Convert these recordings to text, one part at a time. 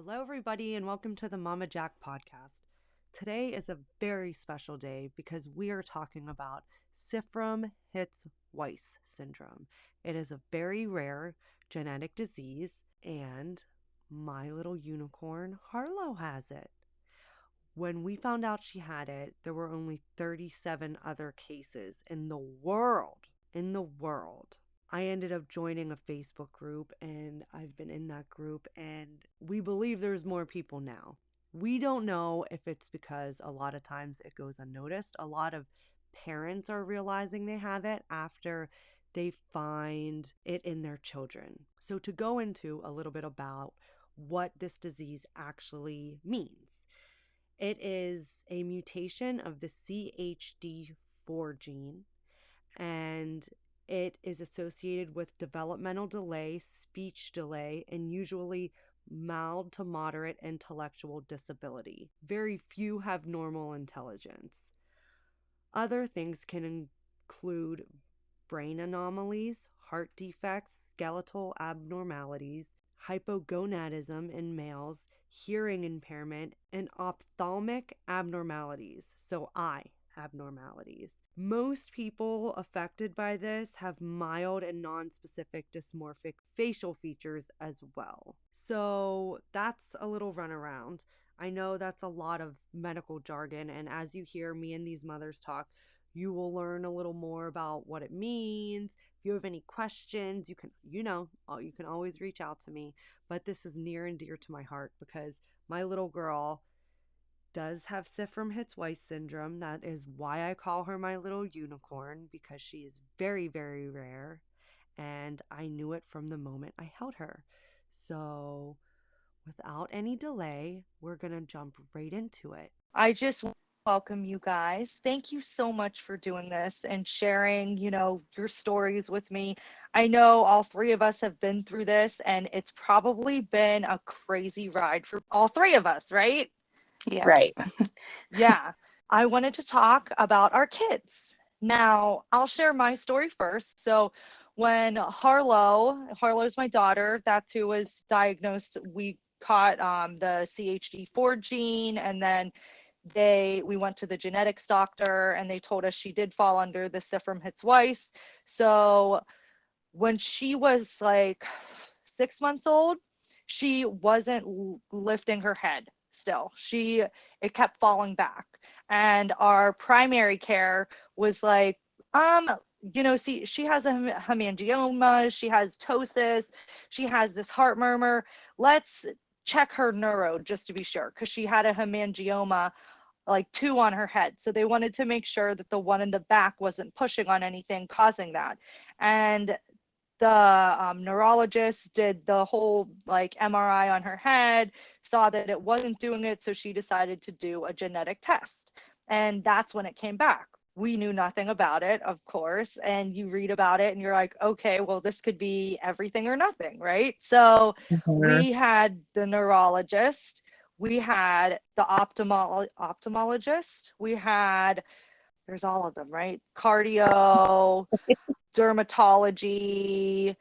Hello, everybody, and welcome to the Mama Jack podcast. Today is a very special day because we are talking about Sifrim-Hitz-Weiss syndrome. It is a very rare genetic disease, and my little unicorn, Harlow, has it. When we found out she had it, there were only 37 other cases in the world. I ended up joining a Facebook group, and I've been in that group, and we believe there's more people now. We don't know if it's because a lot of times it goes unnoticed. A lot of parents are realizing they have it after they find it in their children. So to go into a little bit about what this disease actually means. It is a mutation of the CHD4 gene, and it is associated with developmental delay, speech delay, and usually mild to moderate intellectual disability. Very few have normal intelligence. Other things can include brain anomalies, heart defects, skeletal abnormalities, hypogonadism in males, hearing impairment, and ophthalmic abnormalities, so eye abnormalities. Most people affected by this have mild and non-specific dysmorphic facial features as well. So that's a little runaround. I know that's a lot of medical jargon, and as you hear me and these mothers talk, you will learn a little more about what it means. If you have any questions, you can always reach out to me. But this is near and dear to my heart because my little girl does have Sifrim-Hitz-Weiss syndrome. That is why I call her my little unicorn, because she is very, very rare. And I knew it from the moment I held her. So without any delay, we're going to jump right into it. I just want to welcome you guys. Thank you so much for doing this and sharing, your stories with me. I know all three of us have been through this, and it's probably been a crazy ride for all three of us, right? Yeah. Right. Yeah. I wanted to talk about our kids. Now, I'll share my story first. So, when Harlow's my daughter, that's who was diagnosed, we caught the CHD4 gene, and then we went to the genetics doctor, and they told us she did fall under the Sifrim-Hitz-Weiss. So when she was like 6 months old, she wasn't lifting her head still. It kept falling back. And our primary care was like, see, she has a hemangioma, she has ptosis, she has this heart murmur. Let's check her neuro just to be sure, because she had a hemangioma, like 2 on her head. So they wanted to make sure that the one in the back wasn't pushing on anything causing that. And the neurologist did the whole like MRI on her head, saw that it wasn't doing it, so she decided to do a genetic test. And that's when it came back. We knew nothing about it, of course, and you read about it and you're like, okay, well, this could be everything or nothing, right? So we had the neurologist, we had the ophthalmologist, there's all of them, right? Cardio, dermatology,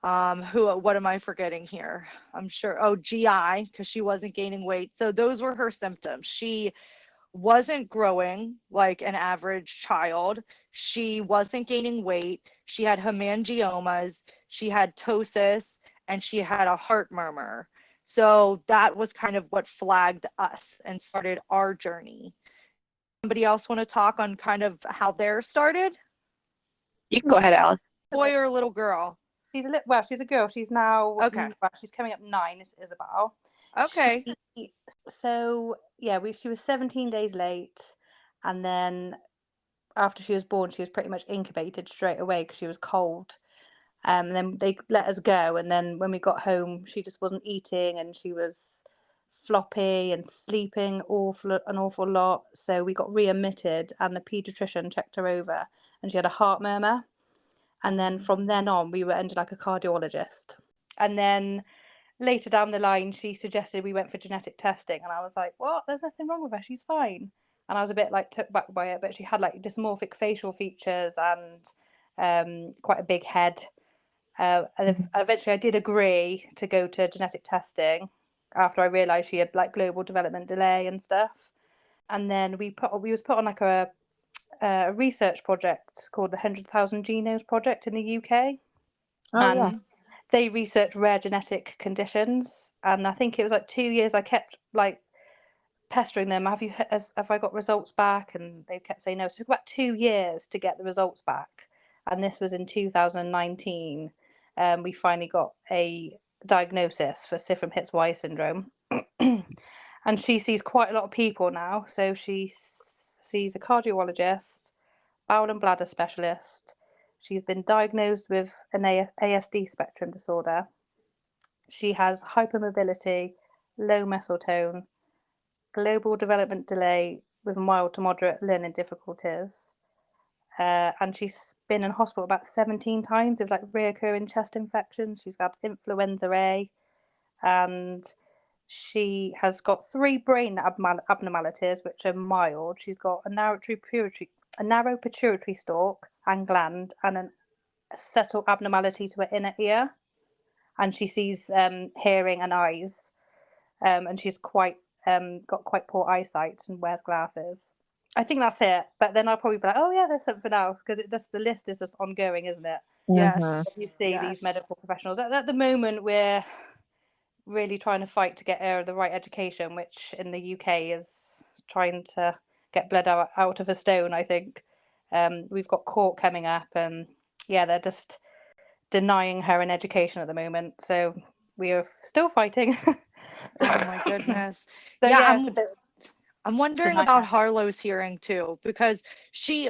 what am I forgetting here? I'm sure, GI, because she wasn't gaining weight. So those were her symptoms. She wasn't growing like an average child. She wasn't gaining weight. She had hemangiomas. She had ptosis, and she had a heart murmur. So that was kind of what flagged us and started our journey. Somebody else want to talk on kind of how theirs started? You can go ahead, Alice. Boy or little girl? She's a girl. She's now Okay. She's coming up 9. Is Isabel. Okay. She was 17 days late, and then after she was born, she was pretty much incubated straight away because she was cold. And then they let us go, and then when we got home, she just wasn't eating, and she was floppy and sleeping an awful lot. So we got readmitted, and the pediatrician checked her over, and she had a heart murmur. And then from then on, we were under like a cardiologist. And then later down the line, she suggested we went for genetic testing. And I was like, what? There's nothing wrong with her. She's fine. And I was a bit like took back by it. But she had like dysmorphic facial features and quite a big head. And eventually I did agree to go to genetic testing. after I realised she had like global development delay and stuff. And then we was put on like a research project called the 100,000 Genomes Project in the UK. Oh, yeah. And they research rare genetic conditions. And I think it was like 2 years I kept like pestering them, have I got results back? And they kept saying no. So it took about 2 years to get the results back. And this was in 2019. We finally got a diagnosis for Sifrim-Hitz-Weiss syndrome. And she sees quite a lot of people now. So she sees a cardiologist, bowel and bladder specialist. She's been diagnosed with an ASD spectrum disorder. She has hypermobility, low muscle tone, global development delay with mild to moderate learning difficulties. And she's been in hospital about 17 times with like reoccurring chest infections. She's had influenza A, and she has got 3 brain abnormalities which are mild. She's got a narrow pituitary stalk and gland, and a subtle abnormality to her inner ear. And she sees hearing and eyes, and she's got quite poor eyesight and wears glasses. I think that's it. But then I'll probably be like, oh yeah, there's something else, because the list is just ongoing, isn't it? Yes. You see these medical professionals. At the moment, we're really trying to fight to get her the right education, which in the UK is trying to get blood out of a stone, I think. We've got court coming up, and yeah, they're just denying her an education at the moment. So we are still fighting. Oh my goodness. So Yeah, it's a bit. I'm wondering about Harlow's hearing too, because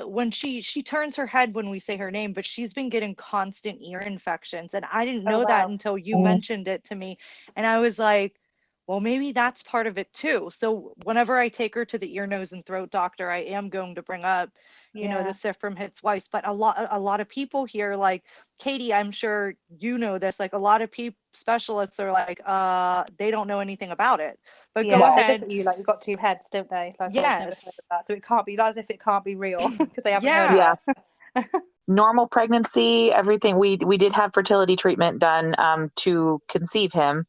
when she turns her head when we say her name, but she's been getting constant ear infections, and I didn't know that until you mentioned it to me, and I was like, well, maybe that's part of it too. So whenever I take her to the ear, nose, and throat doctor, I am going to bring up, the Sifrim-Hitz-Weiss. But a lot of people here, like Katie, I'm sure you know this, like a lot of specialists are like, they don't know anything about it. But go ahead. They look at you like you've got 2 heads, don't they? Like, oh, I've never heard of that. So it can't be, as if it can't be real, because they haven't heard of it. Normal pregnancy, everything. We did have fertility treatment done to conceive him,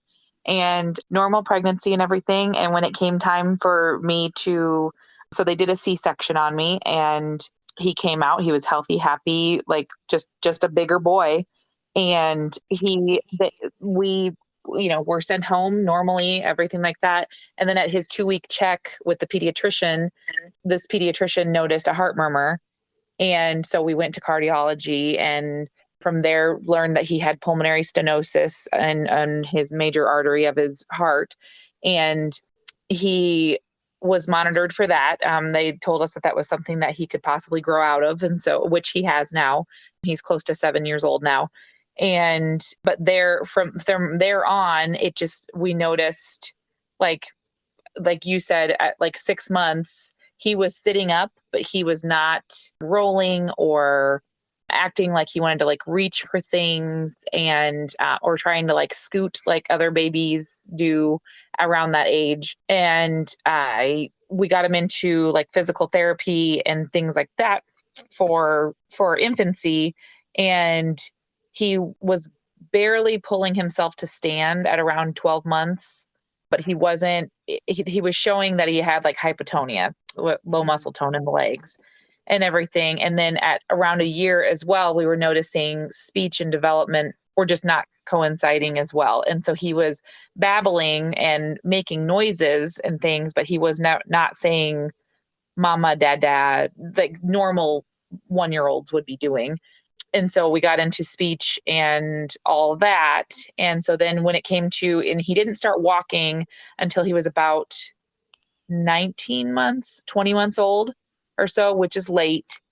and normal pregnancy and everything. And when it came time for me so they did a C-section on me, and he came out. He was healthy, happy, like just a bigger boy. And we were sent home normally, everything like that. And then at his 2-week check with the pediatrician, this pediatrician noticed a heart murmur. And so we went to cardiology, and from there learned that he had pulmonary stenosis on his major artery of his heart. And he was monitored for that. They told us that was something that he could possibly grow out of. And so, which he has now. He's close to 7 years old now. But from there on, we noticed, like you said, at like 6 months, he was sitting up, but he was not rolling or acting like he wanted to like reach for things and or trying to like scoot like other babies do around that age. And we got him into like physical therapy and things like that for infancy, and he was barely pulling himself to stand at around 12 months, but he wasn't. He was showing that he had like hypotonia, low muscle tone in the legs and everything. And then at around a year as well, we were noticing speech and development were just not coinciding as well. And so he was babbling and making noises and things, but he was not saying mama, dada, like normal 1-year-olds would be doing. And so we got into speech and all that. And so then when it came to, and he didn't start walking until he was about 19 months, 20 months old or so, which is late,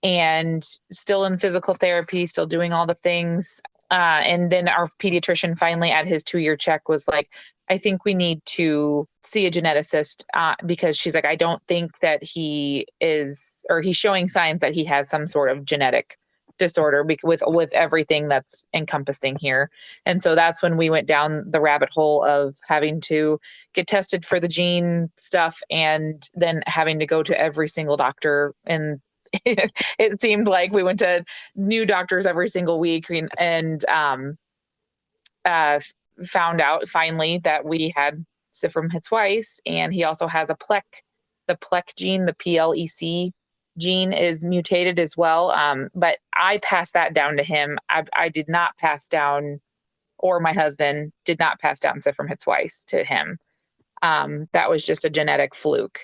and still in physical therapy, still doing all the things. And then our pediatrician finally at his 2-year check was like, I think we need to see a geneticist because she's like, I don't think that he is, or he's showing signs that he has some sort of genetic disorder with everything that's encompassing here. And so that's when we went down the rabbit hole of having to get tested for the gene stuff, and then having to go to every single doctor. And it seemed like we went to new doctors every single week, and found out finally that we had Sifrim-Hitz-Weiss, and he also has a plec. The plec gene, the PLEC gene, is mutated as well. But I passed that down to him. I did not pass down, or my husband did not pass down Sifrim-Hitz-Weiss to him. That was just a genetic fluke.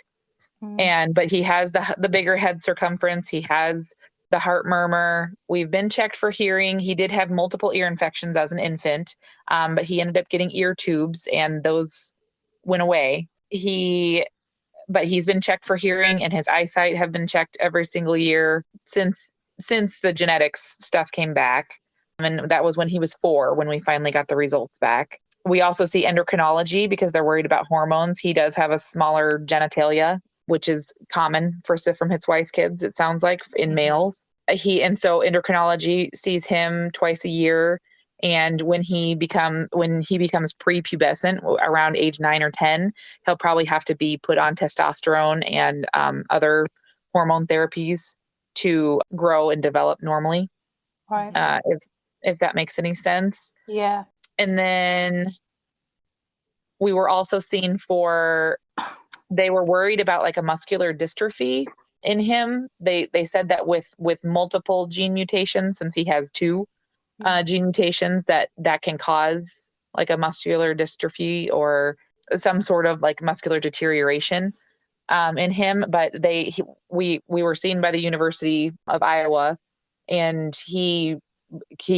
But he has the bigger head circumference. He has the heart murmur. We've been checked for hearing. He did have multiple ear infections as an infant, but he ended up getting ear tubes, and those went away. But he's been checked for hearing, and his eyesight have been checked every single year since the genetics stuff came back. And that was when he was 4, when we finally got the results back. We also see endocrinology because they're worried about hormones. He does have a smaller genitalia, which is common for Sifrim-Hitz-Weiss kids, it sounds like, in males. So endocrinology sees him twice a year. And when he becomes prepubescent, around age 9 or 10, he'll probably have to be put on testosterone and other hormone therapies to grow and develop normally. Right. If that makes any sense. Yeah. And then we were also seen they were worried about like a muscular dystrophy in him. They said that with multiple gene mutations, since he has 2 gene mutations, that can cause like a muscular dystrophy or some sort of like muscular deterioration in him. But we were seen by the University of Iowa, and he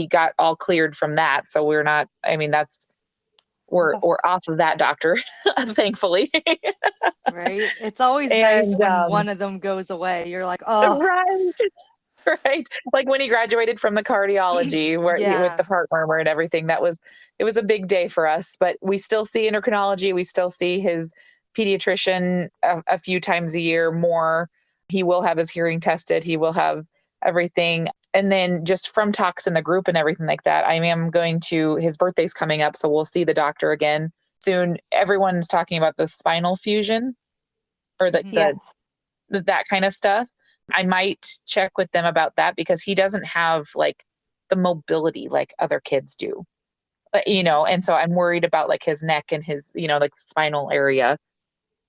got all cleared from that. So we're not, I mean, we're off of that doctor, thankfully. Right. It's always nice And when one of them goes away. You're like, oh, right. Like when he graduated from the cardiology with the heart murmur and everything, it was a big day for us. But we still see endocrinology. We still see his pediatrician a few times a year more. He will have his hearing tested. He will have everything. And then just from talks in the group and everything like that, I am his birthday's coming up, so we'll see the doctor again soon. Everyone's talking about the spinal fusion or Yes. that kind of stuff. I might check with them about that because he doesn't have like the mobility like other kids do, and so I'm worried about like his neck and his, like spinal area.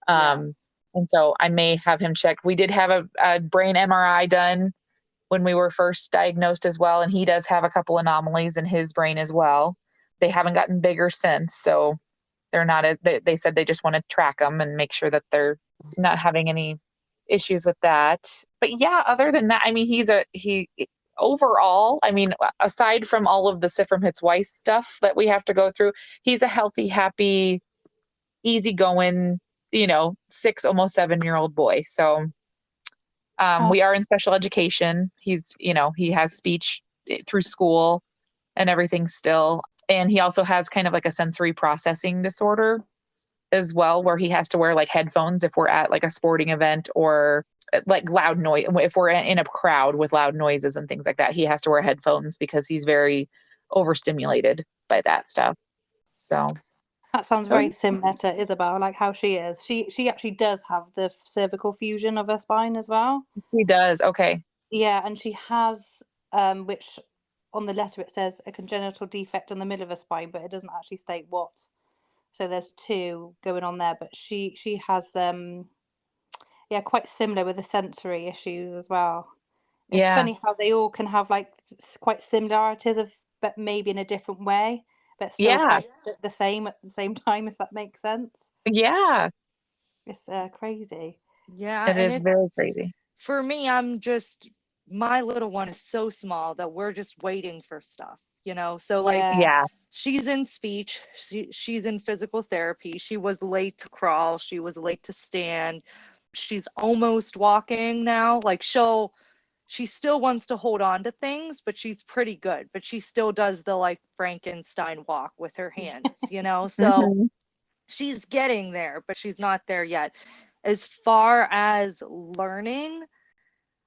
And so I may have him checked. We did have a brain MRI done when we were first diagnosed as well, and he does have a couple anomalies in his brain as well. They haven't gotten bigger since, so they're not they said they just want to track them and make sure that they're not having any issues with that. But yeah, other than that, I mean, he overall, I mean, aside from all of the Sifrim-Hitz-Weiss stuff that we have to go through, he's a healthy, happy, easygoing, 6, almost 7-year-old boy. So we are in special education. He has speech through school and everything still. And he also has kind of like a sensory processing disorder as well, where he has to wear like headphones if we're at like a sporting event or like loud noise. If we're in a crowd with loud noises and things like that, he has to wear headphones because he's very overstimulated by that stuff. So that sounds very similar to Isabel, like how she is. She actually does have the cervical fusion of her spine as well. He does. Okay. Yeah, and she has, which on the letter it says a congenital defect on the middle of her spine, but it doesn't actually state what. So there's 2 going on there, but she has quite similar with the sensory issues as well. It's funny how they all can have like quite similarities but maybe in a different way, but still quite the same at the same time, if that makes sense. Yeah. It's crazy. Yeah, It and is very crazy. For me, my little one is so small that we're just waiting for stuff, So like, she's in speech, she's in physical therapy. She was late to crawl. She was late to stand. She's almost walking now. Like she still wants to hold on to things, but she's pretty good. But she still does the like Frankenstein walk with her hands, So she's getting there, but she's not there yet. As far as learning,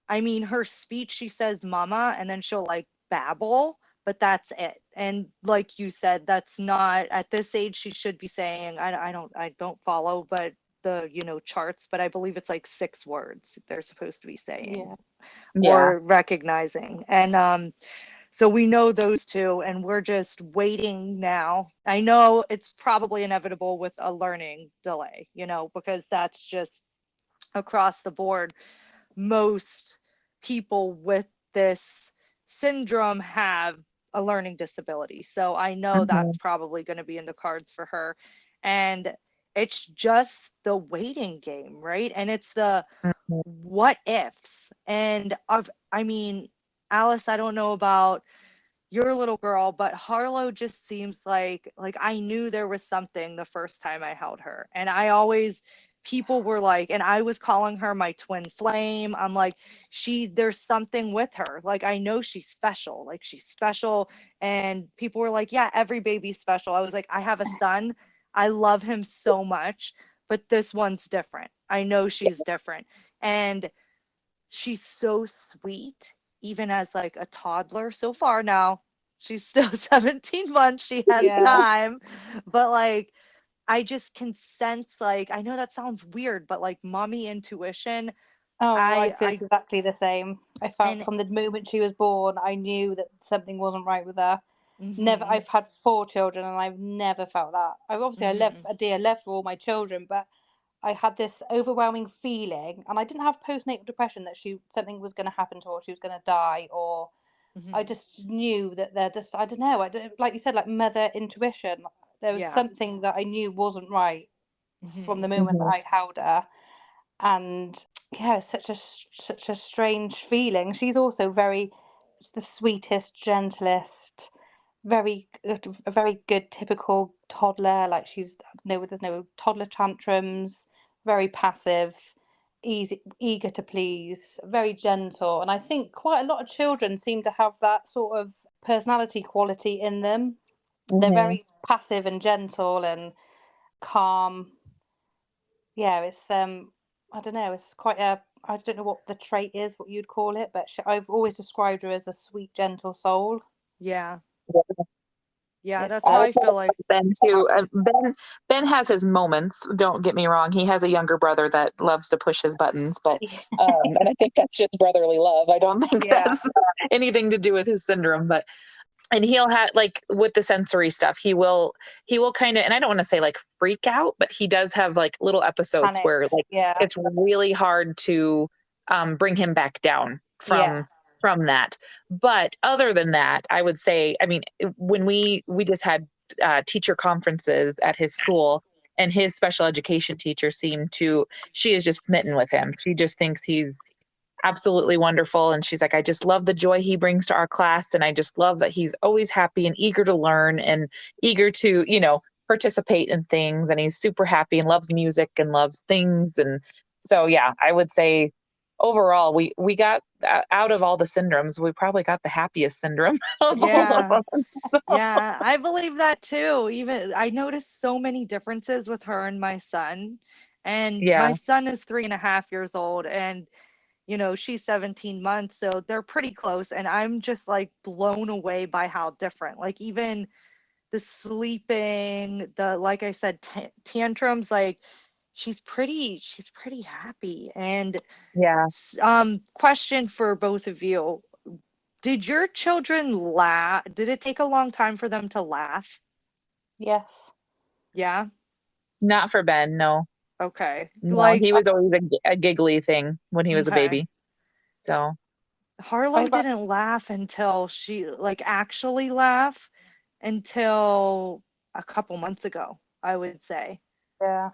I mean, her speech, she says mama, and then she'll like babble, but that's it. And like you said, that's not at this age. She should be saying, I don't follow, but the charts, but I believe it's like 6 words they're supposed to be saying or recognizing. And So we know those two, and we're just waiting now. I know it's probably inevitable with a learning delay, because that's just across the board. Most people with this syndrome have a learning disability. So I know Mm-hmm. that's probably going to be in the cards for her. And it's just the waiting game, right? And it's the Mm-hmm. what ifs. And I mean, Alice, I don't know about your little girl, but Harlow just seems like I knew there was something the first time I held her. And people were like, and I was calling her my twin flame. I'm like, there's something with her. Like, I know she's special. Like, she's special. And people were like, yeah, every baby's special. I was like, I have a son. I love him so much, but this one's different. I know she's different. And she's so sweet, even as like a toddler so far. Now she's still 17 months, she has Yeah. time, but like I just can sense, like, I know that sounds weird, but like mommy intuition. Oh, I I feel I exactly the same. I felt and from the moment she was born, I knew that something wasn't right with her. Never, mhm I've had 4 children and I've never felt that. I love mhm a dear love for all my children, but I had this overwhelming feeling, and I didn't have postnatal depression that something was going to happen to her, or she was going to die, or I mhm just knew that they're just, I don't know, like you said, like mother intuition. There was yeah something that I knew wasn't right from the mhm moment that Mm-hmm. I held her. And yeah, it's such a strange feeling. She's also the sweetest, gentlest, a very good typical toddler. Like there's no toddler tantrums, very passive, eager to please, very gentle. And I think quite a lot of children seem to have that sort of personality quality in them. They're Mm-hmm. very passive and gentle and calm. Yeah, it's I don't know, it's quite a I don't know what the trait is, what you'd call it, but I've always described her as a sweet, gentle soul. yeah Yeah. yeah It's that's I how would I say feel like. Ben too. Ben has his moments. Don't get me wrong. He has a younger brother that loves to push his buttons, but and I think that's just brotherly love. I don't think yeah, that's anything to do with his syndrome. But and he'll have like with the sensory stuff, he will kind of, and I don't want to say like freak out, but he does have like little episodes where panics. like Yeah, it's really hard to bring him back down yeah, from that. But other than that, I would say, I mean, when we just had teacher conferences at his school, and his special education teacher she is just smitten with him. She just thinks he's absolutely wonderful. And she's like, I just love the joy he brings to our class. And I just love that he's always happy and eager to learn and eager to, participate in things. And he's super happy and loves music and loves things. And so, yeah, I would say overall, we got out of all the syndromes, we probably got the happiest syndrome of all of Yeah. them. Yeah, I believe that too. Even I noticed so many differences with her and my son. And my Yeah. son is 3.5 years old, and she's 17 months, so they're pretty close. And I'm just like blown away by how different. Like, even the sleeping, like I said, tantrums, like she's pretty happy. And Yeah. question for both of you. Did your children laugh? Did it take a long time for them to laugh? yes, Yeah. Not for Ben. No, Okay. no, Like, he was always a giggly thing when he was a okay. baby. So, Harlow I've didn't laugh until like actually laugh until a couple months ago, I would say. yeah,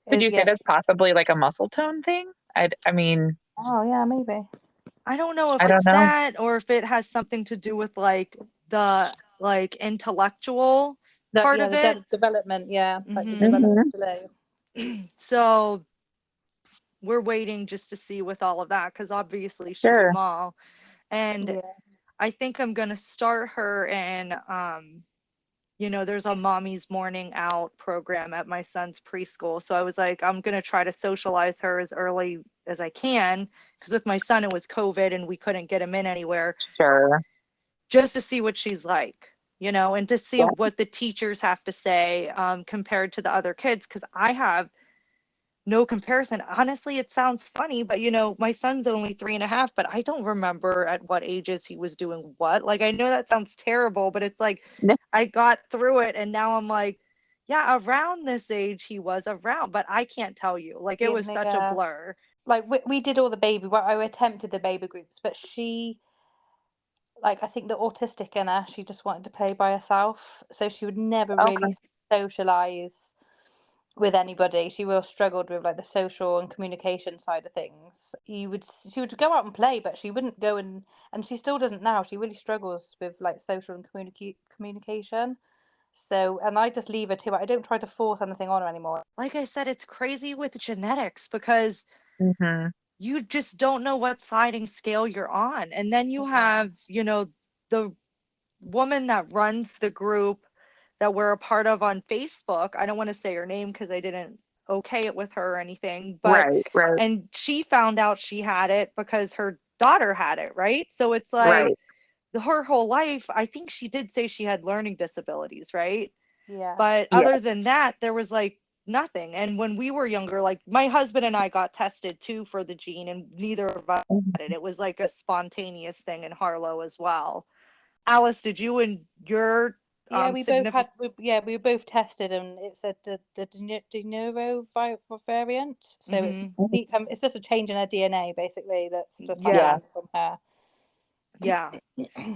would you say yes. that's possibly like a muscle tone thing? I mean, Oh yeah, maybe. I don't know if I don't it's know. that or if it has something to do with like the intellectual part of The it. development, yeah, like the Hmm development Hmm. delay. So we're waiting just to see with all of that, because obviously she's Sure. small. And Yeah, I think I'm going to start her in, there's a mommy's morning out program at my son's preschool. So I was like, I'm going to try to socialize her as early as I can, because with my son, it was COVID and we couldn't get him in anywhere, Sure. just to see what she's like, and to see Yeah. what the teachers have to say, compared to the other kids. Because I have no comparison. Honestly, it sounds funny, but my son's only 3.5, but I don't remember at what ages he was doing what. Like, I know that sounds terrible, but it's like No. I got through it and now I'm like, yeah, around this age he was around, but I can't tell you. Like, it was such a Yeah. blur. Like we did all the baby, well, I attempted the baby groups, but she, like, I think the autistic in her, she just wanted to play by herself, so she would never Okay. really socialize with anybody. She real struggled with like the social and communication side of things. She would go out and play, but she wouldn't go and she still doesn't now. She really struggles with like social and communication. So, and I just leave her to it. I don't try to force anything on her anymore. Like I said, it's crazy with genetics because Mm-hmm. you just don't know what sliding scale you're on. And then you have, the woman that runs the group that we're a part of on Facebook. I don't want to say her name because I didn't okay it with her or anything, but Right, right, and she found out she had it because her daughter had it, right? So it's like right. her whole life, I think she did say she had learning disabilities, right? Yeah. But Yeah. other than that, there was like nothing. And when we were younger, like my husband and I got tested too for the gene, and neither of us had it. It was like a spontaneous thing in Harlow as well. Alice, did you and your Yeah, we both significant? we were both tested, and it said the de novo variant. So it's just a change in her DNA basically that's just Yeah, happened from her. yeah.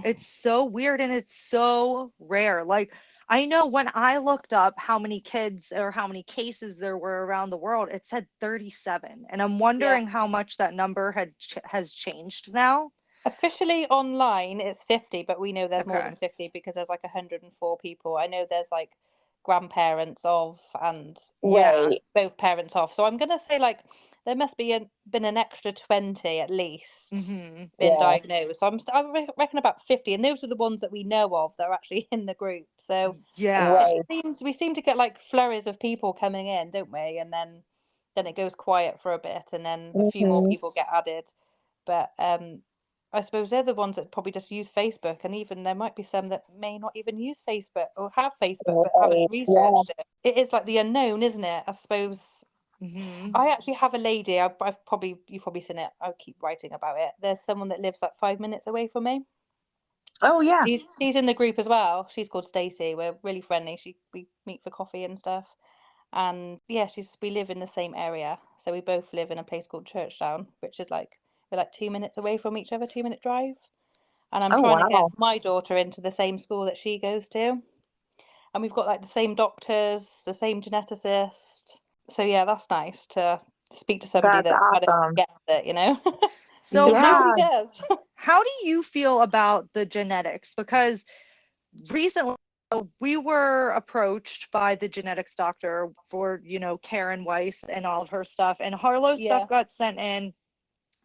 It's so weird and it's so rare. Like, I know when I looked up how many kids or how many cases there were around the world, it said 37. And I'm Yeah. wondering how much that number has changed now. Officially online, it's 50, but we know there's more Okay. than 50 because there's like 104 people. I know there's like grandparents of and Yeah. Right. both parents of. So I'm gonna say like there must been an extra 20 at least Mm-hmm. been Yeah. diagnosed. So I reckon about 50, and those are the ones that we know of that are actually in the group. So Yeah. Right. we seem to get like flurries of people coming in, don't we? And then it goes quiet for a bit, and then a few more Mm-hmm. people get added. But I suppose they're the ones that probably just use Facebook, and even there might be some that may not even use Facebook or have Facebook but haven't Right. Yeah. researched it. It is like the unknown, isn't it? I suppose. Mm-hmm. I actually have a lady. You've probably seen it. I keep writing about it. There's someone that lives like 5 minutes away from me. Oh yeah. She's in the group as well. She's called Stacey. We're really friendly. We meet for coffee and stuff. And yeah, we live in the same area. So we both live in a place called Churchdown, which is like we're like 2 minutes away from each other, 2 minute drive. And I'm Oh trying to get wow. my daughter into the same school that she goes to. And we've got like the same doctors, the same geneticist. So yeah, that's nice to speak to somebody That's that kind of awesome. gets it, So because Yeah. nobody does. how do you feel about the genetics? Because recently we were approached by the genetics doctor for, Karen Weiss and all of her stuff, and Harlow's Yeah, stuff got sent in,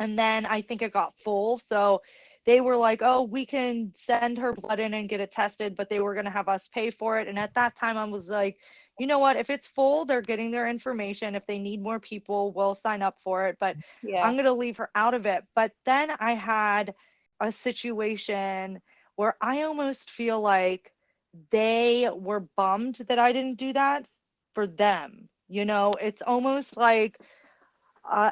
and then I think it got full. So they were like, oh, we can send her blood in and get it tested, but they were going to have us pay for it. And at that time, I was like, you know what? If it's full, they're getting their information. If they need more people, we'll sign up for it. But yeah, I'm going to leave her out of it. But then I had a situation where I almost feel like they were bummed that I didn't do that for them. It's almost like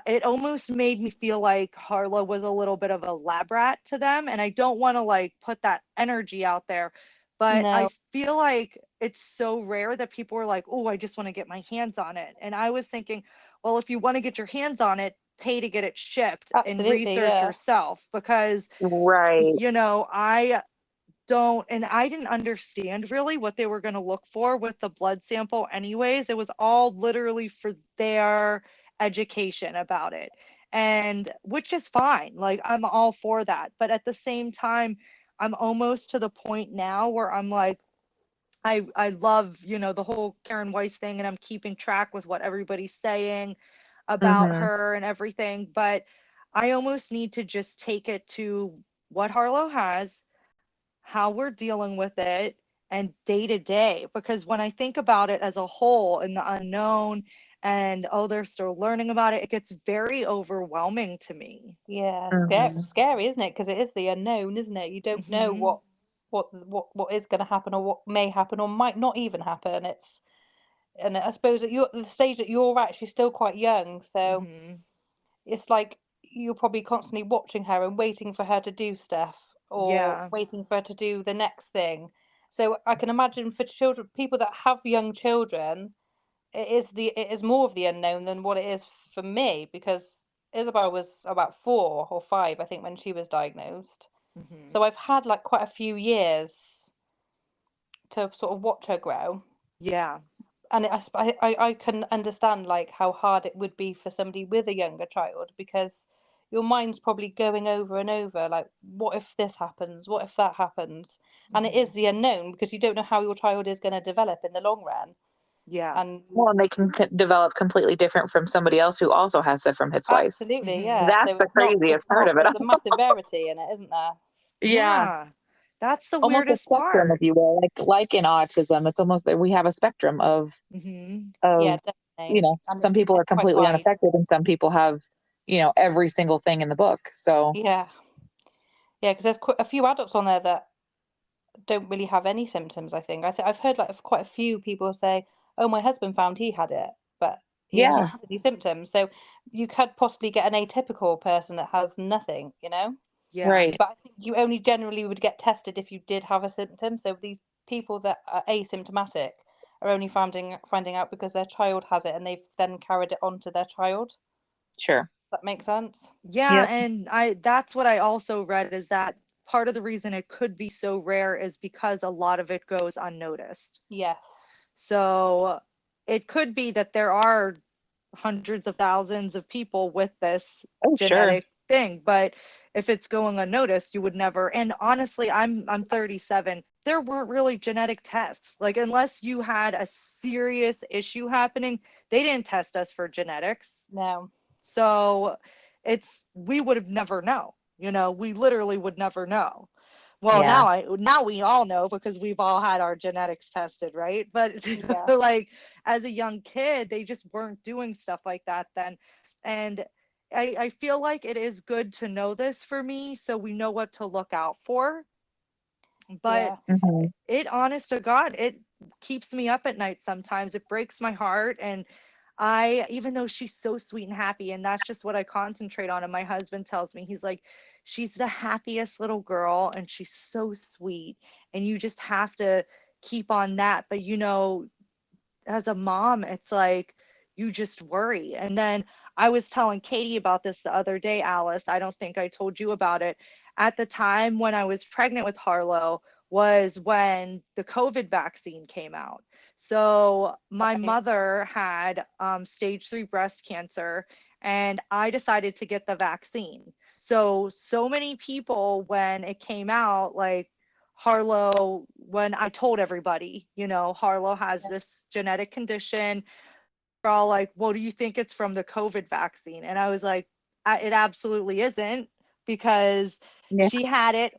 it almost made me feel like Harlow was a little bit of a lab rat to them. And I don't want to like put that energy out there, but I no, feel like it's so rare that people are like, oh, I just want to get my hands on it. And I was thinking, well, if you want to get your hands on it, pay to get it shipped and absolutely, research yeah, yourself because, Right. I don't, and I didn't understand really what they were going to look for with the blood sample anyways. It was all literally for their education about it, and which is fine. Like, I'm all for that, but at the same time, I'm almost to the point now where I'm like, I love, the whole Karen Weiss thing, and I'm keeping track with what everybody's saying about Mm-hmm. her and everything, but I almost need to just take it to what Harlow has, how we're dealing with it, and day to day. Because when I think about it as a whole and the unknown, and oh, they're still learning about it, it gets very overwhelming to me. yeah. Mm-hmm. Scary, isn't it? Because it is the unknown, isn't it? You don't know Hmm. what is going to happen or what may happen or might not even happen. And I suppose at the stage that you're at, she's still quite young, so Hmm. it's like you're probably constantly watching her and waiting for her to do stuff or Yeah. waiting for her to do the next thing. So I can imagine for children, people that have young children, it is more of the unknown than what it is for me, because Isabel was about 4 or 5, I think, when she was diagnosed. Hmm. So I've had like quite a few years to sort of watch her grow. Yeah. And I can understand like how hard it would be for somebody with a younger child, because your mind's probably going over and over like, what if this happens, what if that happens? And it Hmm. is the unknown, because you don't know how your child is going to develop in the long run. Yeah. And Well, and they can develop completely different from somebody else who also has Sifrim-Hitz-Weiss. absolutely, Hmm. yeah, That's so the craziest it's part not of it. there's a massive variety in it, isn't there? Yeah, Yeah. That's the almost a weirdest spectrum, if part. you will. Like in autism, it's almost that we have a spectrum Hmm. Yeah, of definitely. And some people it's are quite completely wide. unaffected, and some people have every single thing in the book. So Yeah, yeah, because there's quite a few adults on there that don't really have any symptoms, I think. I've heard like of quite a few people say, "Oh, my husband found he had it, but he hasn't yeah, had any symptoms." So you could possibly get an atypical person that has nothing, you know? Yeah. right, But I think you only generally would get tested if you did have a symptom. So these people that are asymptomatic are only finding out because their child has it and they've then carried it on to their child. Does sure, that make sense? Yeah, yep, and I that's what I also read is that part of the reason it could be so rare is because a lot of it goes unnoticed. Yes. So it could be that there are hundreds of thousands of people with this oh sure, genetic thing, but if it's going unnoticed, you would never. And honestly, I'm 37. There weren't really genetic tests. Like unless you had a serious issue happening, they didn't test us for genetics. No. So we would have never know. We literally would never know. Well, yeah, now we all know because we've all had our genetics tested, right? But Yeah. like as a young kid, they just weren't doing stuff like that then. And I feel like it is good to know this for me so we know what to look out for. But Yeah. hmm it honest to God, it keeps me up at night sometimes. It breaks my heart. And even though she's so sweet and happy, and that's just what I concentrate on. And my husband tells me, he's like, she's the happiest little girl and she's so sweet. And you just have to keep on that. But as a mom, it's like you just worry. And then I was telling Katie about this the other day, Alice. I don't think I told you about it. At the time when I was pregnant with Harlow was when the COVID vaccine came out. So my Right. mother had stage 3 breast cancer, and I decided to get the vaccine. So many people, when it came out, like Harlow, when I told everybody, Harlow has Yeah. this genetic condition, they're all like, well, do you think it's from the COVID vaccine? And I was like, it absolutely isn't, because yeah, she had it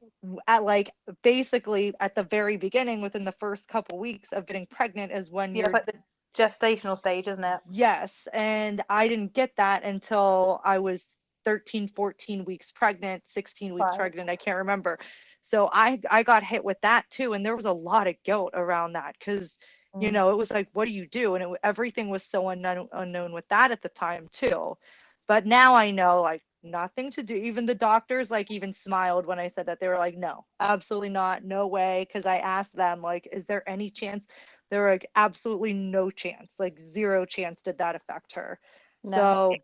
at like basically at the very beginning, within the first couple weeks of getting pregnant, is when Yeah, it's you're. like the gestational stage, isn't it? Yes, and I didn't get that until I was 13, 14 weeks pregnant, 16 weeks Right. pregnant, I can't remember. So I got hit with that too, and there was a lot of guilt around that because Mm. it was like, what do you do? And everything was so unknown with that at the time too. But now I know, like, nothing to do. Even the doctors like even smiled when I said that. They were like, no, absolutely not, no way. Because I asked them, like, is there any chance? They were like, absolutely no chance, like zero chance did that affect her. No. So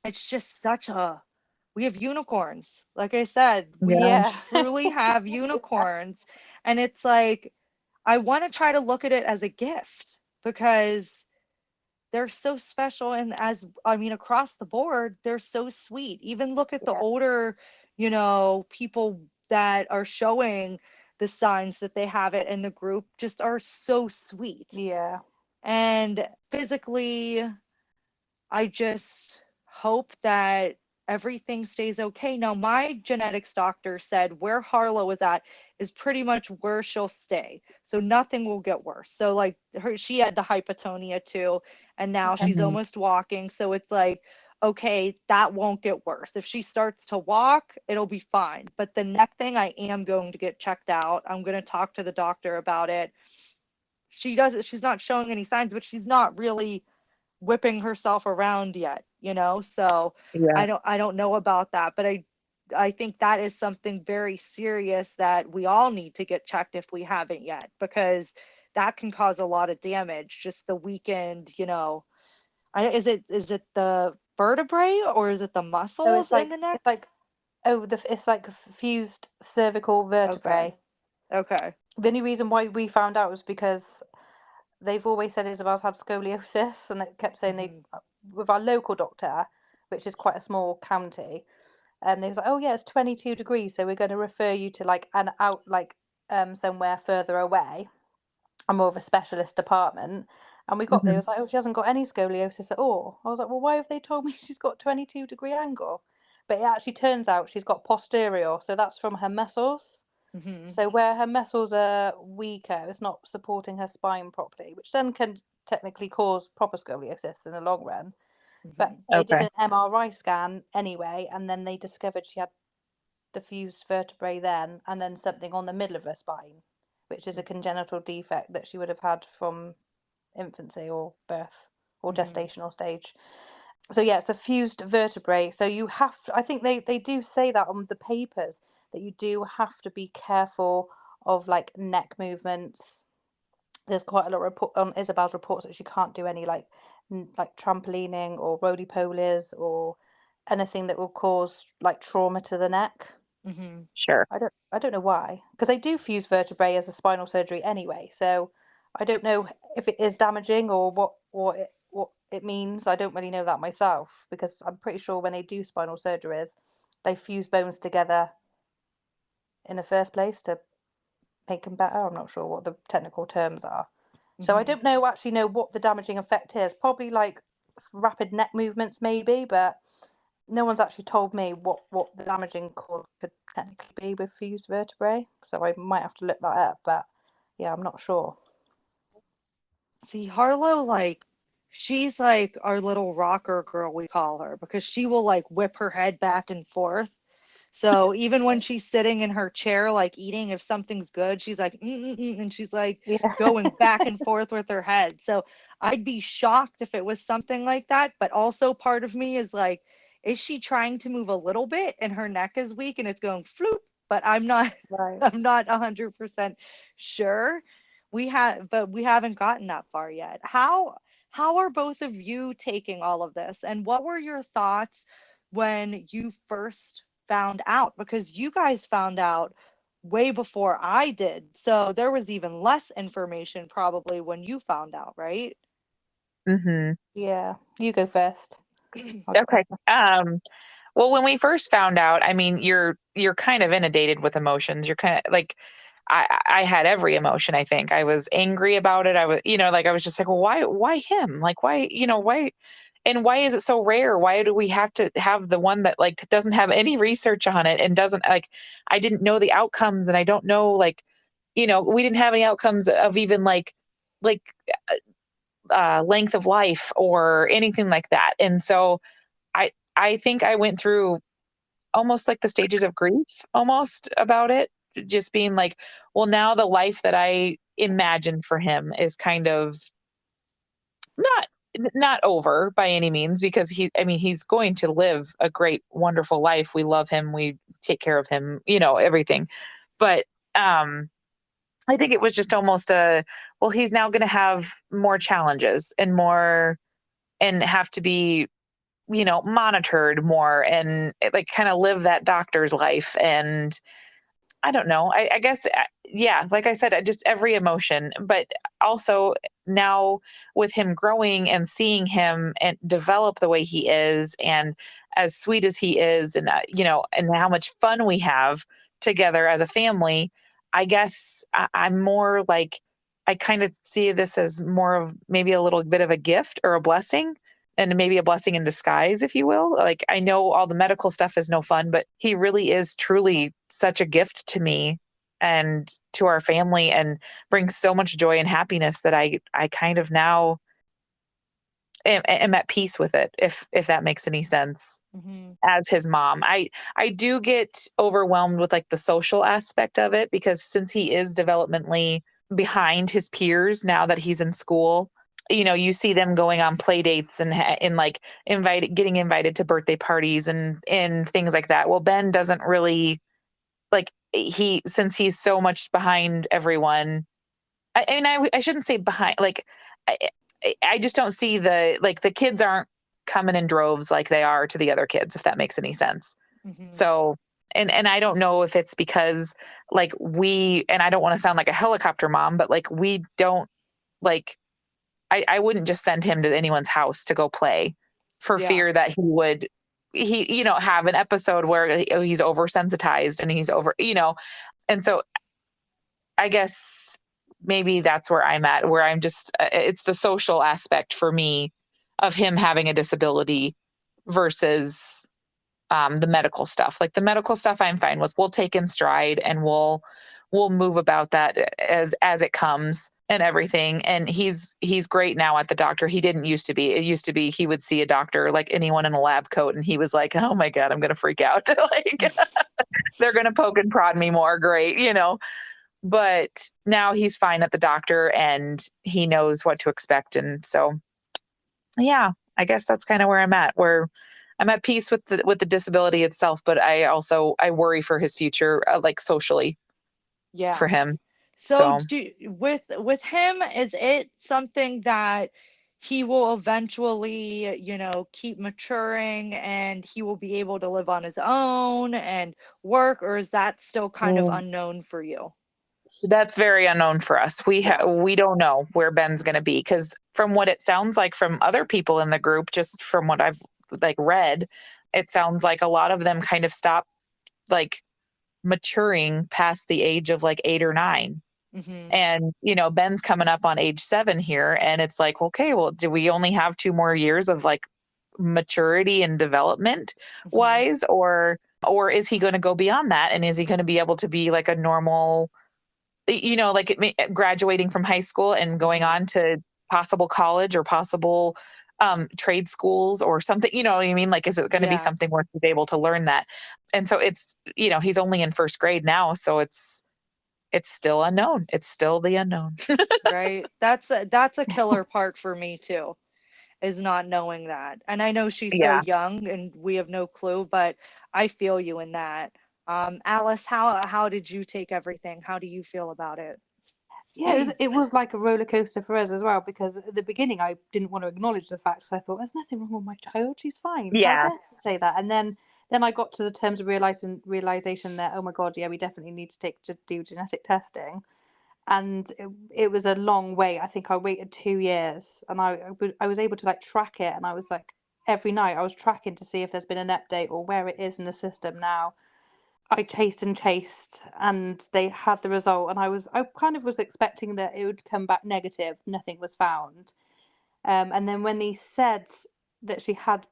it's just we have unicorns. Like I said, we yeah, Yeah. truly have unicorns. And it's like, I want to try to look at it as a gift because they're so special. And as I mean, across the board, they're so sweet. Even look at the Yeah. older, people that are showing the signs that they have it in the group, just are so sweet. Yeah. And physically, I just hope that everything stays okay. Now, my genetics doctor said where Harlow is at is pretty much where she'll stay. So nothing will get worse. So like she had the hypotonia too, and now Okay. she's hmm almost walking. So it's like, okay, that won't get worse. If she starts to walk, it'll be fine. But the neck thing, I am going to get checked out. I'm going to talk to the doctor about it. she's not showing any signs, but she's not really whipping herself around yet, so Yeah. I don't know about that, but I think that is something very serious that we all need to get checked if we haven't yet, because that can cause a lot of damage, just the weakened, is it the vertebrae or is it the So muscles in the neck? it's like fused cervical Okay. vertebrae. Okay. The only reason why we found out was because they've always said Isabel's had scoliosis, and it kept saying Hmm. with our local doctor, which is quite a small county, and they was like, oh yeah, it's 22 degrees, so we're going to refer you to somewhere further away, a more of a specialist department. And we got there, it Hmm. was like, oh, she hasn't got any scoliosis at all. I was like, well, why have they told me she's got 22-degree angle? But it actually turns out she's got posterior, so that's from her muscles. Hmm. So where her muscles are weaker, it's not supporting her spine properly, which then can technically cause proper scoliosis in the long run. But Hmm. they did Okay. an MRI scan anyway, and then they discovered she had the fused vertebrae then, and then something on the middle of her spine, which is a congenital defect that she would have had from infancy or birth or Hmm. gestational stage. So yeah, it's a fused vertebrae. So you have I think they do say that on the papers, that you do have to be careful of like neck movements. There's quite a lot of report on Isabel's reports that she can't do any like trampolining or roly-polies or anything that will cause like trauma to the neck. Hmm. Sure. I don't know why, because they do fuse vertebrae as a spinal surgery anyway. So I don't know if it is damaging or what it means. I don't really know that myself, because I'm pretty sure when they do spinal surgeries, they fuse bones together in the first place to make them better. I'm not sure what the technical terms are. So I Hmm. don't know what the damaging effect is. Probably like rapid neck movements, maybe, but no one's actually told me what the damaging cause could technically be with fused vertebrae. So I might have to look that up, but yeah, I'm not sure. See, Harlow, like, she's like our little rocker girl, we call her, because she will like whip her head back and forth. So even when she's sitting in her chair, like eating, if something's good, she's like, and she's like Yeah. going back and forth with her head. So I'd be shocked if it was something like that. But also part of me is like, is she trying to move a little bit and her neck is weak and it's going floop? But I'm not, Right. I'm not 100% sure. But we haven't gotten that far yet. How are both of you taking all of this? And what were your thoughts when you first found out? Because you guys found out way before I did. So there was even less information probably when you found out, right? Hmm. Yeah. You go first. I'll go Okay. after. Well, when we first found out, I mean, you're kind of inundated with emotions. You're kind of like, I had every emotion. I think I was angry about it. I was, like I was just like, well, why him? Like, why, why, and why is it so rare? Why do we have to have the one that like doesn't have any research on it and doesn't like, I didn't know the outcomes and I don't know like, we didn't have any outcomes of even like length of life or anything like that. And so I think I went through almost like the stages of grief almost about it, just being like, well, now the life that I imagined for him is kind of not not over by any means, because he's going to live a great wonderful life. We love him, we take care of him, everything. But I think it was just almost well, he's now going to have more challenges and more, and have to be monitored more and like kind of live that doctor's life. And I don't know. I guess, yeah, like I said, just every emotion, but also now with him growing and seeing him and develop the way he is and as sweet as he is, and, and how much fun we have together as a family, I guess I'm more like, I kind of see this as more of maybe a little bit of a gift or a blessing, and maybe a blessing in disguise, if you will. Like, I know all the medical stuff is no fun, but he really is truly such a gift to me and to our family, and brings so much joy and happiness that I kind of now am at peace with it, if that makes any sense. Hmm. As his mom, I do get overwhelmed with like the social aspect of it, because since he is developmentally behind his peers now that he's in school. You know, you see them going on play dates and like getting invited to birthday parties and things like that. Well, Ben doesn't really like since he's so much behind everyone. I shouldn't say behind, like, I just don't see the kids aren't coming in droves like they are to the other kids, if that makes any sense. Hmm. So, and I don't know if it's because like and I don't want to sound like a helicopter mom, but like we don't like, I wouldn't just send him to anyone's house to go play for Yeah. fear that he have an episode where he's oversensitized and he's and so I guess maybe that's where I'm at, where I'm just, it's the social aspect for me of him having a disability versus the medical stuff. Like the medical stuff I'm fine with. We'll take in stride and we'll move about that as it comes and everything. And he's great now at the doctor. He didn't used to be. It used to be he would see a doctor like anyone in a lab coat and he was like, oh my God, I'm gonna freak out. Like they're gonna poke and prod me more. Great. But now he's fine at the doctor and he knows what to expect. And so, yeah, I guess that's kind of where I'm at, where I'm at peace with the disability itself, but I worry for his future, like socially Yeah. for him. So So with him, is it something that he will eventually, keep maturing and he will be able to live on his own and work, or is that still kind of mm, unknown for you? that's very unknown for us. Yeah. We don't know where Ben's going to be because from what it sounds like from other people in the group, just from what I've like read, it sounds like a lot of them kind of stop like maturing past the age of like 8 or 9. Hmm. And, Ben's coming up on age 7 here. And it's like, okay, well, do we only have 2 more years of like maturity and development Hmm. wise? Or is he going to go beyond that? And is he going to be able to be like a normal, like graduating from high school and going Hmm. on to possible college or possible trade schools or something, you know what I mean? Like, is it going to be Yeah. something where he's able to learn that? And so it's, he's only in first grade now. So it's still unknown. It's still the unknown. Right. That's a killer part for me too, is not knowing that. And I know she's so Yeah. young and we have no clue, but I feel you in that. Alice, how did you take everything? How do you feel about it? Yeah, it was like a roller coaster for us as well, because at the beginning I didn't want to acknowledge the fact, so I thought there's nothing wrong with my child, she's fine. How Yeah. dare you say that? And then I got to the terms of realization that, oh my God, yeah, we definitely need to do genetic testing. And it was a long wait. I think I waited 2 years, and I was able to like track it, and I was like every night I was tracking to see if there's been an update or where it is in the system now. I chased and chased, and they had the result, and I kind of was expecting that it would come back negative. Nothing was found. And then when he said that she had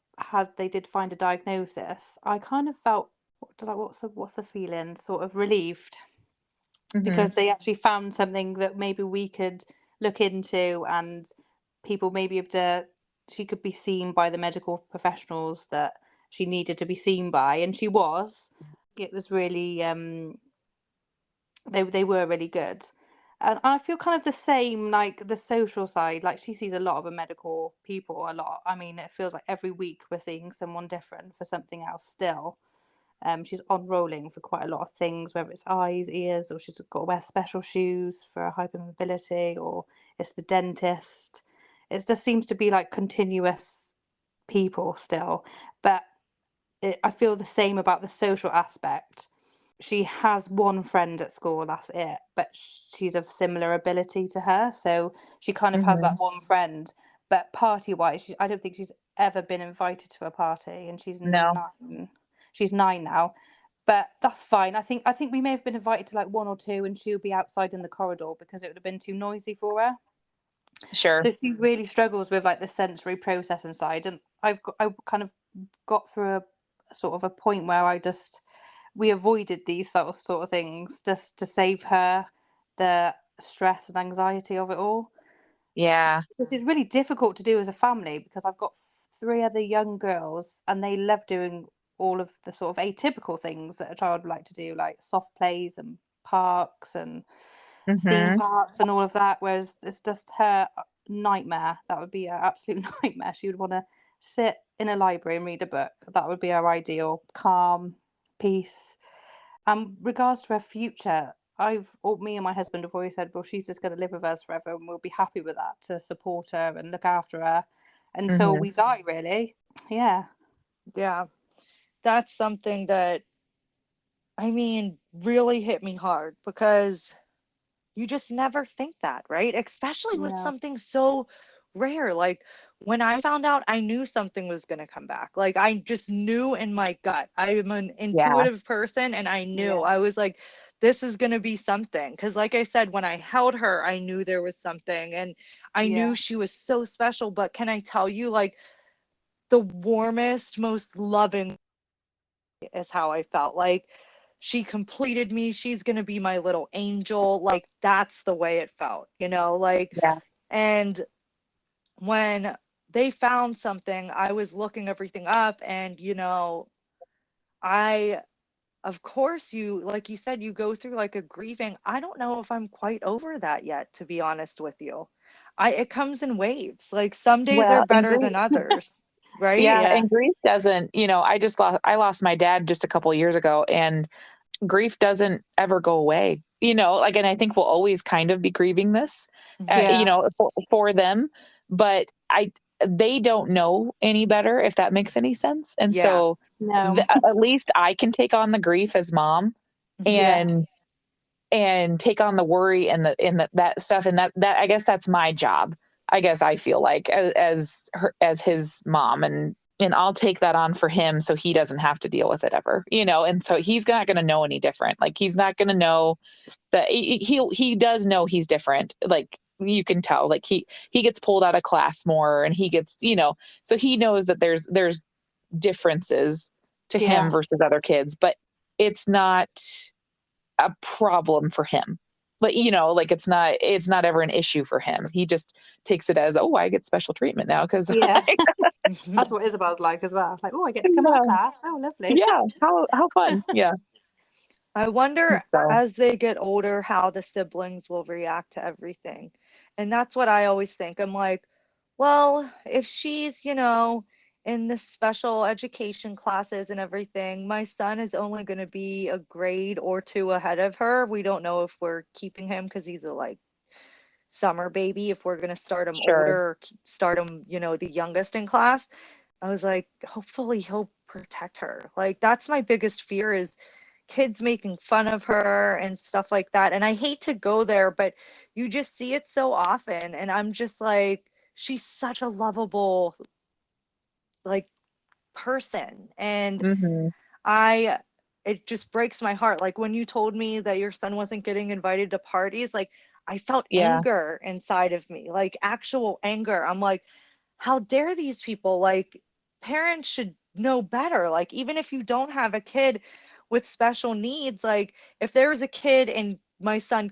they did find a diagnosis, I kind of felt, what's the feeling? Sort of relieved, Hmm. because they actually found something that maybe we could look into, and people maybe able to she could be seen by the medical professionals that she needed to be seen by, and she was. It was really they were really good. And I feel kind of the same, like the social side. Like she sees a lot of the medical people a lot. I mean, it feels like every week we're seeing someone different for something else still. She's on rolling for quite a lot of things, whether it's eyes, ears, or she's got to wear special shoes for hypermobility, or it's the dentist. It just seems to be like continuous people still. But I feel the same about the social aspect. She has one friend at school, that's it, but she's of similar ability to her, so she kind of has Hmm. that one friend. But party wise, I don't think she's ever been invited to a party, and she's No. 9. She's 9 now, but that's fine. I think we may have been invited to like one or two, and she'll be outside in the corridor because it would have been too noisy for her. Sure. So she really struggles with like the sensory processing side, and I kind of got through a sort of a point where we avoided these sort of things just to save her the stress and anxiety of it all. Yeah. This is really difficult to do as a family, because I've got 3 other young girls, and they love doing all of the sort of atypical things that a child would like to do, like soft plays and parks and theme Mhm. parks and all of that, whereas it's just her nightmare. That would be her absolute nightmare. She would want to sit in a library and read a book. That would be her ideal calm, peace. Regards to her future, me and my husband have always said, well, she's just going to live with us forever, and we'll be happy with that, to support her and look after her until Mhm. we die, really. Yeah. Yeah. That's something that, I mean, really hit me hard because you just never think that, right? Especially with No. something so rare. Like when I found out, I knew something was going to come back. Like I just knew in my gut. I'm an Yeah. intuitive person and I knew. Yeah. I was like, this is going to be something. Because, like I said, when I held her, I knew there was something and I Yeah. knew she was so special. But can I tell you, like, the warmest, most loving is how I felt. Like she completed me. She's going to be my little angel. Like that's the way it felt, you know, like, Yeah. and when they found something, I was looking everything up and, you know, I, of course, you, like you said, you go through like a grieving. I don't know if I'm quite over that yet, to be honest with you. It comes in waves. Like some days are Well, and better grief, than others, right? yeah, Yeah. and grief doesn't, I lost my dad just a couple of years ago, and grief doesn't ever go away. Like, and I think we'll always kind of be grieving this, Mhm. Yeah. for them, but they don't know any better, if that makes any sense. And Yeah. so No. at least I can take on the grief as mom, Mhm. Yeah. and take on the worry and that stuff, and that I guess that's my job. I guess I feel like, as his mom, and I'll take that on for him so he doesn't have to deal with it ever, and so he's not going to know any different. Like, he's not going to know that he does know he's different. Like, you can tell, like, he gets pulled out of class more, and he gets, so he knows that there's differences to him Yeah. versus other kids, but it's not a problem for him. Like, like, it's not ever an issue for him. He just takes it as, oh, I get special treatment now because Yeah. That's Mhm. what Isabel's like as well. Like, oh, I get to come out of yeah, class. Oh, lovely. yeah, how fun. Yeah. I wonder So as they get older how the siblings will react to everything. And that's what I always think. I'm like, well, if she's, you know, in the special education classes and everything, my son is only going to be a grade or two ahead of her. We don't know if we're keeping him because he's a like summer baby, if we're going to start him older sure. or start him, you know, the youngest in class. I was like, hopefully he'll protect her. Like that's my biggest fear is kids making fun of her and stuff like that. And I hate to go there, but you just see it so often. And I'm just like, she's such a lovable like person. And Hmm. I it just breaks my heart. Like when you told me that your son wasn't getting invited to parties, like I felt Yeah. anger inside of me, like actual anger. I'm like, how dare these people? Like parents should know better. Like even if you don't have a kid with special needs, like if there was a kid in my son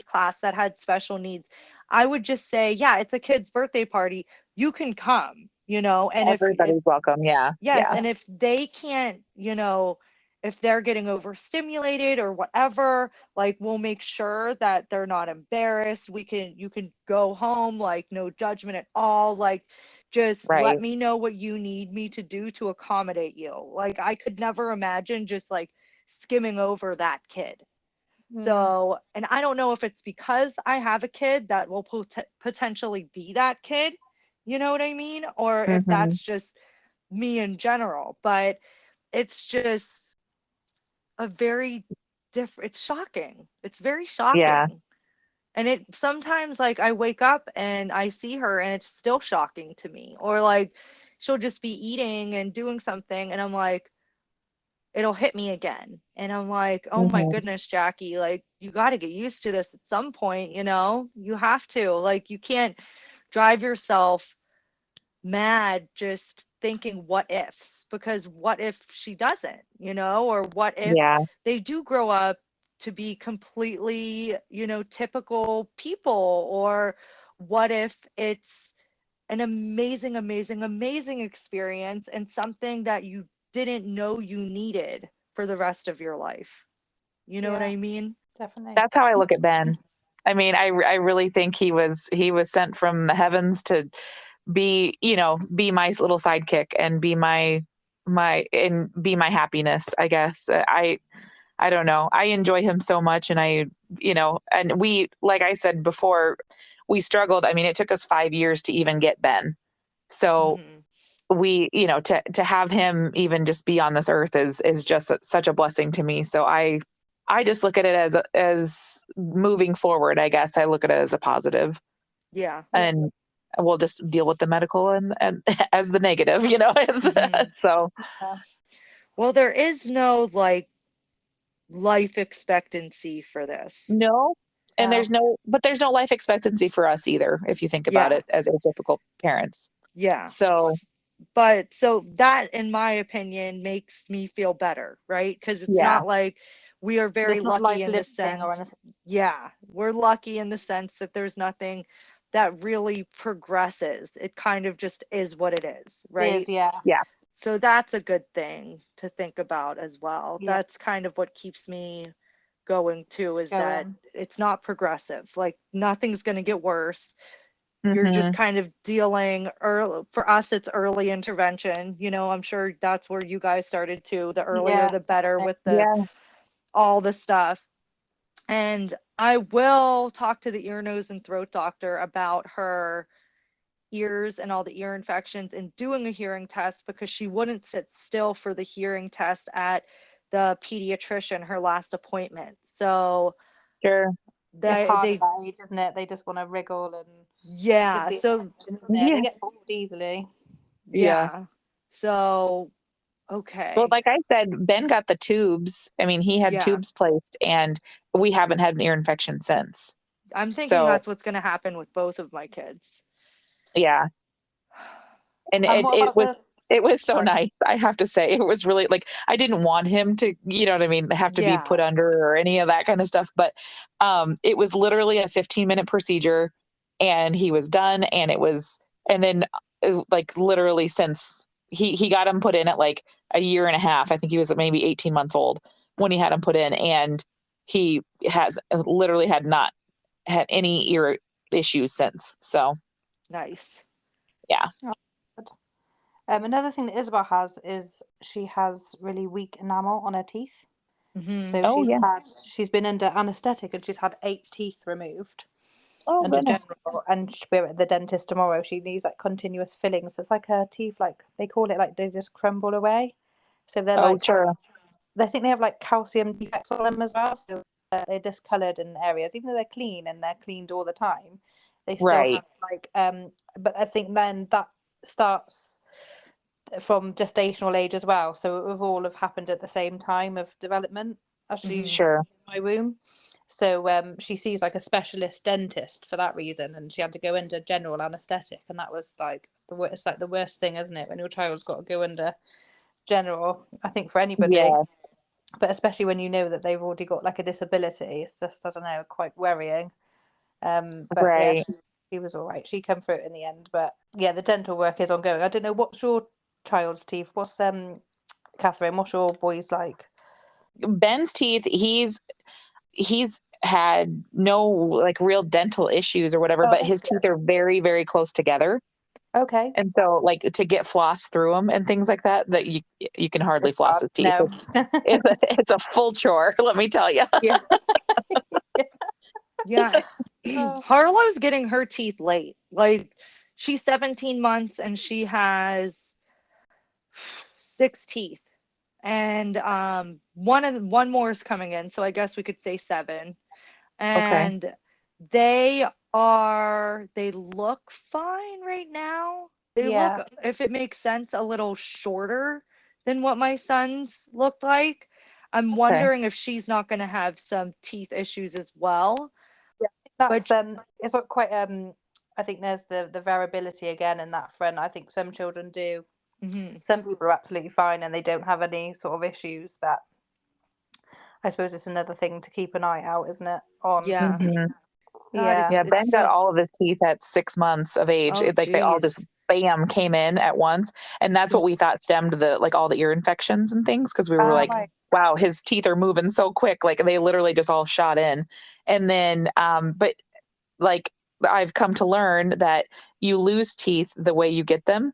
class that had special needs, I would just say, yeah, it's a kid's birthday party. You can come, you know, and if Everybody's welcome. Yeah. yes, Yeah. and if they can't, you know, if they're getting overstimulated or whatever, like we'll make sure that they're not embarrassed. You can go home, like no judgment at all. Like just let Right. me know what you need me to do to accommodate you. Like I could never imagine just like skimming over that kid. Mm. So, and I don't know if it's because I have a kid that will potentially be that kid, you know what I mean? Or if Hmm. that's just me in general, but it's just a very different, it's shocking. It's very Yeah. shocking. And it sometimes like I wake up and I see her and it's still shocking to me. Or like she'll just be eating and doing something and I'm like, it'll hit me again. And I'm like, oh my Hmm. goodness, Jackie, like you got to get used to this at some point, you know? You have to. Like you can't drive yourself mad just thinking what ifs because what if she doesn't, you know, or what if Yeah. they do grow up to be completely, you know, typical people, or what if it's an amazing, amazing, amazing experience and something that you didn't know you needed for the rest of your life. You know what Yeah, I mean? definitely. That's how I look at Ben. I mean, I really think he was sent from the heavens to be, be my little sidekick and be my happiness, I guess. I don't know. I enjoy him so much, and and we, like I said before, we struggled. I mean, it took us 5 years to even get Ben. So Mhm. we, to have him even just be on this earth is just such a blessing to me. So I just look at it as moving forward. I guess I look at it as a positive, Yeah. and we'll just deal with the medical and as the negative, Mhm. So Yeah. Well, there is no like life expectancy for this. no, and No. there's no life expectancy for us either, if you think about Yeah. it as atypical parents. Yeah. So But so that, in my opinion, makes me feel better, right? Because it's yeah, not like we are But very it's not lucky life in the limiting or sense, anything. yeah, we're lucky in the sense that there's nothing that really progresses. It kind of just is what it is, It is, right? yeah. yeah, So that's a good thing to think about as well. Yeah. That's kind of what keeps me going too, is that Going. it's not progressive. Like nothing's going to get worse. You're just hmm kind of dealing early. For us, it's early intervention. I'm sure that's where you guys started too. The earlier Yeah, the better with the yeah, all the stuff. And I will talk to the ear, nose, and throat doctor about her ears and all the ear infections and doing a hearing test, because she wouldn't sit still for the hearing test at the pediatrician, her last appointment. So sure, it's hard at they that age, isn't it? They just want to wriggle and give yeah, the so attention, isn't it? They yeah, get bored easily. yeah. yeah. So Well, okay. like I said, Ben got the tubes. I mean, he had Yeah. tubes placed, and we haven't had an ear infection since. I'm thinking So that's what's going to happen with both of my kids. yeah, and And what about the? it was so Sorry. nice. I have to say, it was really, like, I didn't want him to, you know what I mean, have to be Yeah. put under or any of that kind of stuff. But it was literally a 15-minute procedure, and he was done, and then like literally since he got him put in at like a year and a half. I think he was maybe 18 months old when he had him put in, and he has literally had not had any ear issues since. So Nice. yeah. Oh, good. Another thing that Isabel has is she has really weak enamel on her teeth. Hmm. So Oh yeah. she's been under anaesthetic and she's had 8 teeth removed Oh under goodness. general. And we're at the dentist tomorrow. She needs like continuous fillings. So it's like her teeth, like they call it, like they just crumble away. So they're Oh like, sure. I think they have like calcium defects on them as well. So they're discoloured in areas, even though they're clean and they're cleaned all the time. They still Right. have like but I think then that starts from gestational age as well. So it would all have happened at the same time of development as Hmm. she's Sure. in my womb. So she sees like a specialist dentist for that reason, and she had to go under general anaesthetic, and that was like it's like the worst thing, isn't it, when your child's got to go under general? I think for anybody, Yes. but especially when you know that they've already got like a disability, it's just, I don't know, quite worrying. But yeah, Right. she was all right. She came through it in the end. But yeah, the dental work is ongoing. I don't know, what's your child's teeth? What's Catherine? What's your boy's like? Ben's teeth, he's had no like real dental issues or whatever, Oh, but that's his teeth good. are very, very close together. Okay. And so like to get floss through them and things like that you can hardly It's floss hard. his teeth. No. It's a full chore, let me tell you. Yeah. Yeah. Oh. Harlow's getting her teeth late. Like she's 17 months and she has 6 teeth. And one more is coming in, so I guess we could say 7. Okay. And they look fine right now. They look, Yeah. if it makes sense, a little shorter than what my son's looked like. I'm Okay. wondering if she's not going to have some teeth issues as well. Yeah. But That's it's not quite I think there's the variability again in that front. I think some children do. mhm, Some people are absolutely fine and they don't have any sort of issues, but I suppose it's another thing to keep an eye out, isn't it? On yeah. hmm Yeah. Yeah, Ben It's got so. all of his teeth at 6 months of age. Oh, Like they all geez. just bam came in at once, and that's what we thought stemmed the like all the ear infections and things because we were Oh, like, Mm. right. wow, his teeth are moving so quick. Like they literally just all shot in, and then but like I've come to learn that you lose teeth the way you get them.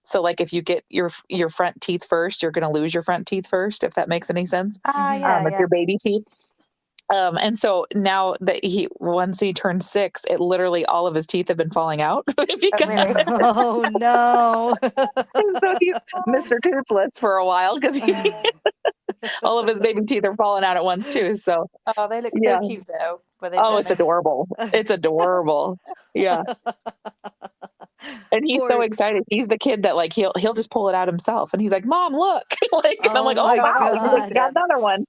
So like if you get your front teeth first, you're going to lose your front teeth first, if that makes any sense. Ah, Mhm. yeah, If yeah. your baby teeth. And so now that once he turned 6, it literally all of his teeth have been falling out Oh, because really? Oh no. so he's Mr. Toothless for a while because all of his baby teeth are falling out at once too. So Oh, they look so yeah. cute though when they've Oh, done it's it. adorable. It's adorable. Yeah. And he's so Poor. excited. He's the kid that like he'll just pull it out himself and he's like, "Mom, look." Like and I'm Oh like, "Oh my Oh, that's wow, so you like God. cute got then. another one."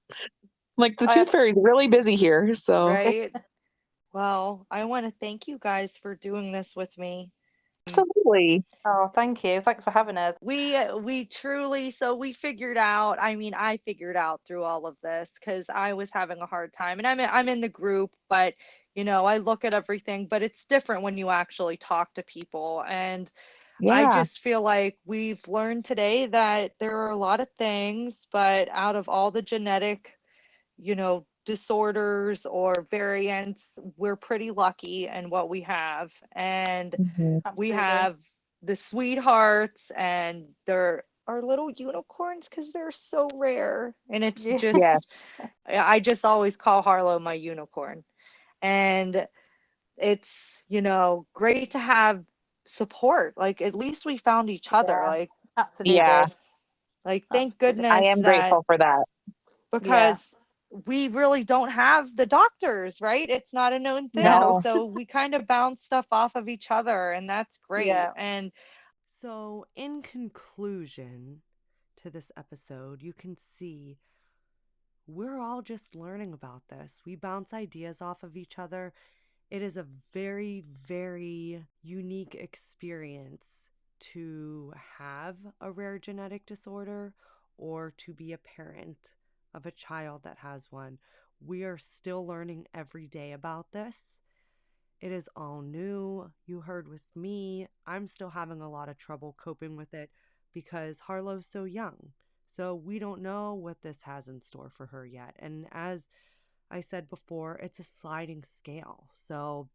Like the I tooth fairy's really busy here. So Right? Well, I want to thank you guys for doing this with me. absolutely. Oh, thank you. Thanks for having us. We truly, so we figured out, I mean, I figured out through all of this because I was having a hard time, and I'm in the group, but I look at everything, but it's different when you actually talk to people. And I Yeah. just feel like we've learned today that there are a lot of things, but out of all the genetic, disorders or variants, we're pretty lucky in what we have. And Mhm. we Absolutely. have the sweethearts, and they're our little unicorns because they're so rare. And it's Yeah. Yeah. just, I just always call Harlow my unicorn. And it's, great to have support. Like, at least we found each other. Yeah. Yeah. Absolutely. Thank Absolutely. I goodness am that, grateful for that. Yeah. because we really don't have the doctors, right? It's not a known thing. No. No. So we kind of bounce stuff off of each other, and that's great. Yeah. And So, in conclusion to this episode, you can see we're all just learning about this. We bounce ideas off of each other. It is a very, very unique experience to have a rare genetic disorder or to be a parent of a child that has one. We are still learning every day about this. It is all new. You heard with me. I'm still having a lot of trouble coping with it because Harlow's so young. So we don't know what this has in store for her yet. And as I said before, it's a sliding scale. So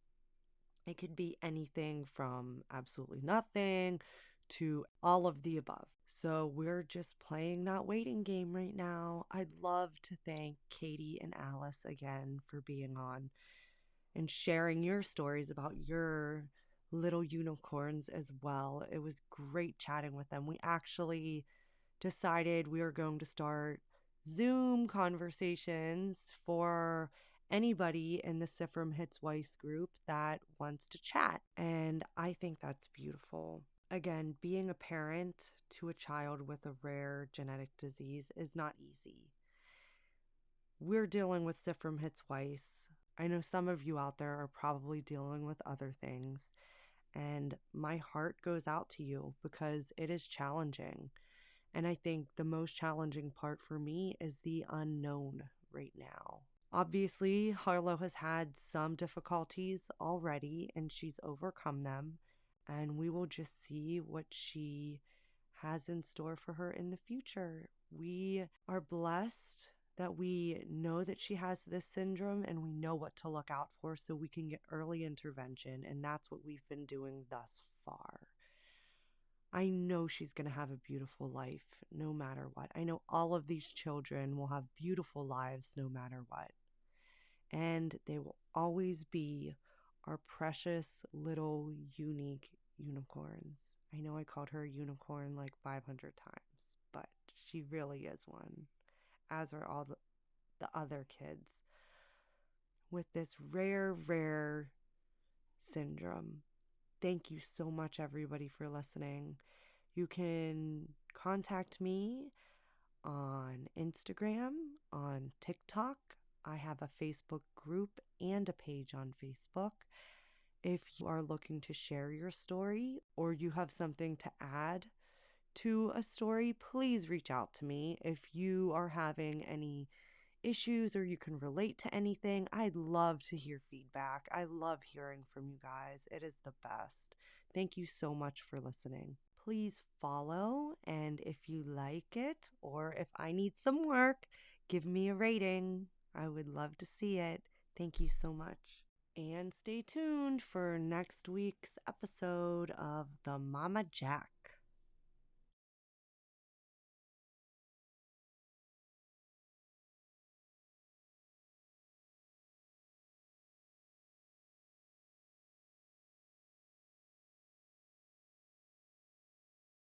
it could be anything from absolutely nothing to all of the above. So we're just playing that waiting game right now. I'd love to thank Katie and Alice again for being on and sharing your stories about your little unicorns as well. It was great chatting with them. We actually decided we were going to start Zoom conversations for anybody in the Sifrim-Hitz-Weiss group that wants to chat. And I think that's beautiful. Again, being a parent to a child with a rare genetic disease is not easy. We're dealing with Sifrim-Hitz-Weiss. I know some of you out there are probably dealing with other things, and my heart goes out to you because it is challenging. And I think the most challenging part for me is the unknown right now. Obviously, Harlow has had some difficulties already, and she's overcome them, and we will just see what she has in store for her in the future. We are blessed that we know that she has this syndrome and we know what to look out for so we can get early intervention, and that's what we've been doing thus far. I know she's going to have a beautiful life no matter what. I know all of these children will have beautiful lives no matter what. And they will always be our precious little unique unicorns. I know I called her a unicorn like 500 times, but she really is one, as are all the other kids with this rare, rare syndrome. Thank you so much, everybody, for listening. You can contact me on Instagram, on TikTok. I have a Facebook group and a page on Facebook. If you are looking to share your story or you have something to add to a story, please reach out to me. If you are having any issues or you can relate to anything. I'd love to hear feedback. I love hearing from you guys. It is the best. Thank you so much for listening. Please follow, and if you like it or if I need some work, give me a rating. I would love to see it. Thank you so much. And stay tuned for next week's episode of the Mama Jack.